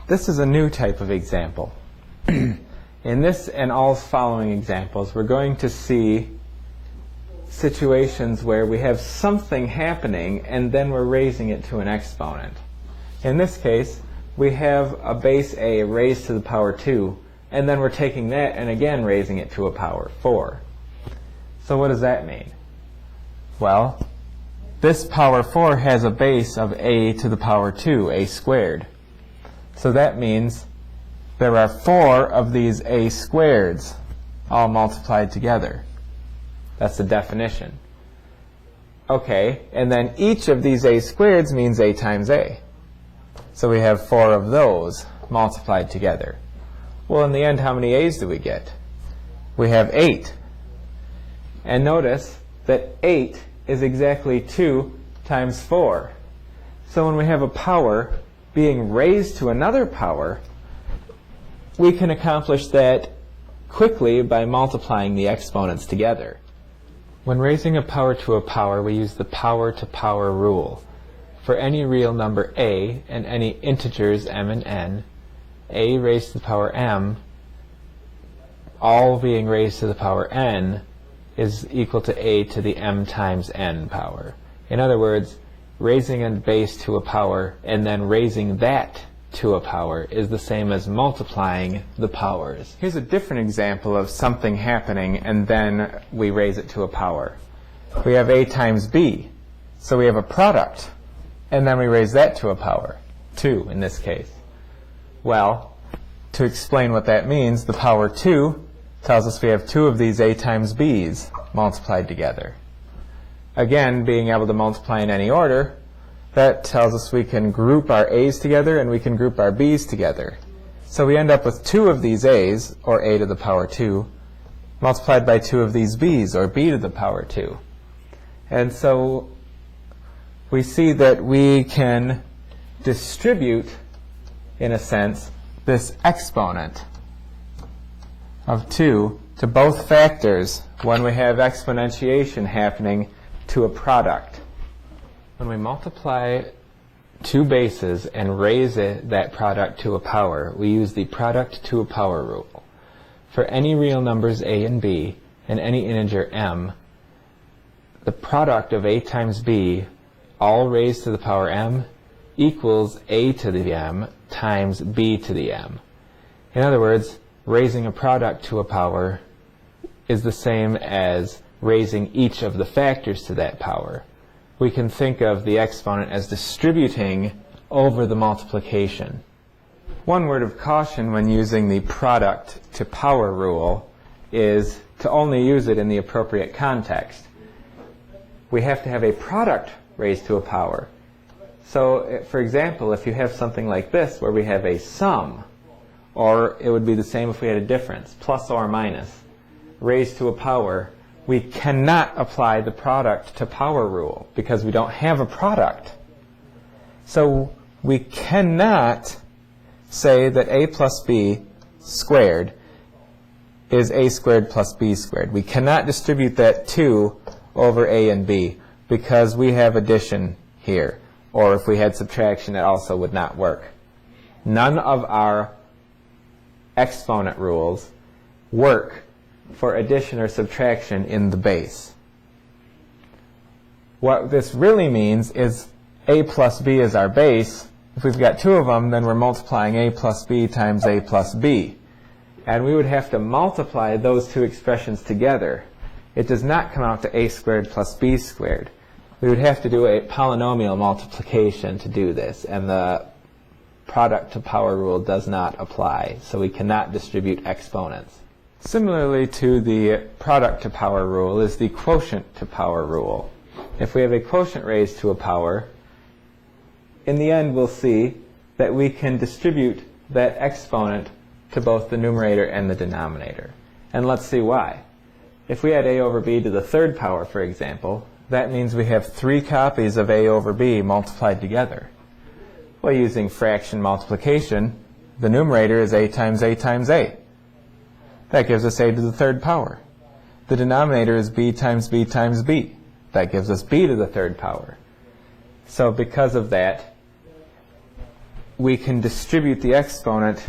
This is a new type of example. In this and all following examples, we're going to see situations where we have something happening and then we're raising it to an exponent. In this case, we have a base a raised to the power 2, and then we're taking that and again raising it to a power 4. So what does that mean? Well, this power 4 has a base of a to the power 2, a squared. So that means there are 4 of these a squareds all multiplied together. That's the definition. Okay, and then each of these a squareds means a times a. So we have 4 of those multiplied together. Well, in the end, how many a's do we get? We have 8. And notice that 8 is exactly 2 times 4. So when we have a power being raised to another power, we can accomplish that quickly by multiplying the exponents together. When raising a power to a power, we use the power to power rule. For any real number a and any integers m and n, a raised to the power m, all being raised to the power n, is equal to a to the m times n power. In other words, raising a base to a power and then raising that to a power is the same as multiplying the powers. Here's a different example of something happening and then we raise it to a power. We have a times b, so we have a product, and then we raise that to a power, 2 in this case. Well, to explain what that means, the power 2 tells us we have 2 of these a times b's multiplied together. Again, being able to multiply in any order, that tells us we can group our a's together and we can group our b's together. So we end up with 2 of these a's, or a to the power 2, multiplied by 2 of these b's, or b to the power 2. And so we see that we can distribute, in a sense, this exponent of 2 to both factors when we have exponentiation happening to a product. When we multiply 2 bases and raise that product to a power, we use the product to a power rule. For any real numbers a and b and any integer m, the product of a times b, all raised to the power m, equals a to the m times b to the m. In other words, raising a product to a power is the same as raising each of the factors to that power. We can think of the exponent as distributing over the multiplication. One word of caution when using the product to power rule is to only use it in the appropriate context. We have to have a product raised to a power. So, for example, if you have something like this where we have a sum, or it would be the same if we had a difference, plus or minus, raised to a power, we cannot apply the product to power rule because we don't have a product. So we cannot say that a plus b squared is a squared plus b squared. We cannot distribute that 2 over a and b because we have addition here. Or if we had subtraction, it also would not work. None of our exponent rules work for addition or subtraction in the base. What this really means is a plus b is our base. If we've got 2 of them, then we're multiplying a plus b times a plus b. And we would have to multiply those 2 expressions together. It does not come out to a squared plus b squared. We would have to do a polynomial multiplication to do this, and the product to power rule does not apply, so we cannot distribute exponents. Similarly to the product to power rule is the quotient to power rule. If we have a quotient raised to a power, in the end we'll see that we can distribute that exponent to both the numerator and the denominator. And let's see why. If we had a over b to the 3rd power, for example, that means we have 3 copies of a over b multiplied together. Well, using fraction multiplication, the numerator is a times a times a. That gives us a to the 3rd power. The denominator is b times b times b. That gives us b to the 3rd power. So because of that, we can distribute the exponent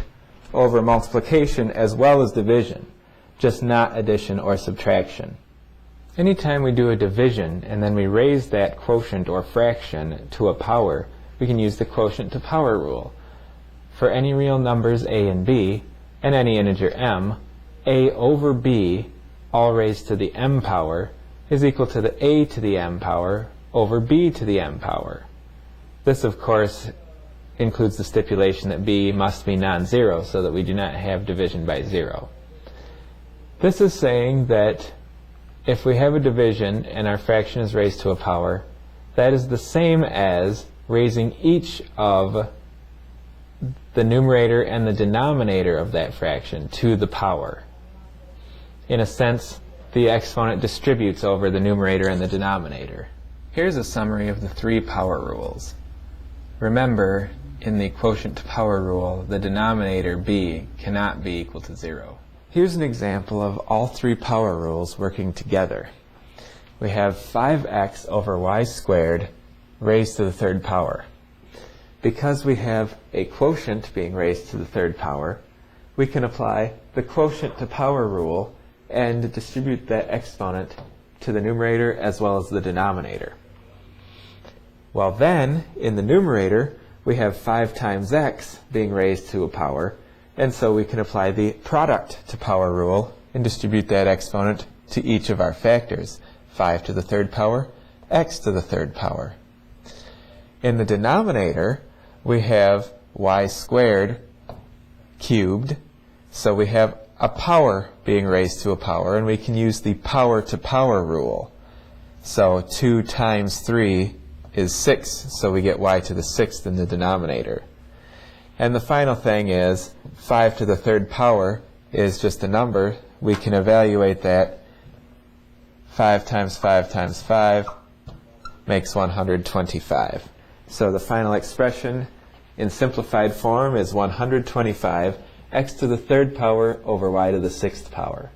over multiplication as well as division, just not addition or subtraction. Anytime we do a division and then we raise that quotient or fraction to a power, we can use the quotient to power rule. For any real numbers a and b, and any integer m, a over b, all raised to the m power, is equal to the a to the m power over b to the m power. This, of course, includes the stipulation that b must be non-zero so that we do not have division by 0. This is saying that if we have a division and our fraction is raised to a power, that is the same as raising each of the numerator and the denominator of that fraction to the power. In a sense, the exponent distributes over the numerator and the denominator. Here's a summary of the 3 power rules. Remember, in the quotient to power rule, the denominator b cannot be equal to 0. Here's an example of all 3 power rules working together. We have 5x over y squared raised to the 3rd power. Because we have a quotient being raised to the 3rd power, we can apply the quotient to power rule and distribute that exponent to the numerator as well as the denominator. Well then, in the numerator, we have 5 times x being raised to a power, and so we can apply the product to power rule and distribute that exponent to each of our factors, 5 to the 3rd power, x to the 3rd power. In the denominator, we have y squared cubed, so we have a power being raised to a power, and we can use the power to power rule. So 2 times 3 is 6, so we get y to the 6th in the denominator. And the final thing is 5 to the 3rd power is just a number. We can evaluate that. 5 times 5 times 5 makes 125. So the final expression in simplified form is 125 x to the 3rd power over y to the 6th power.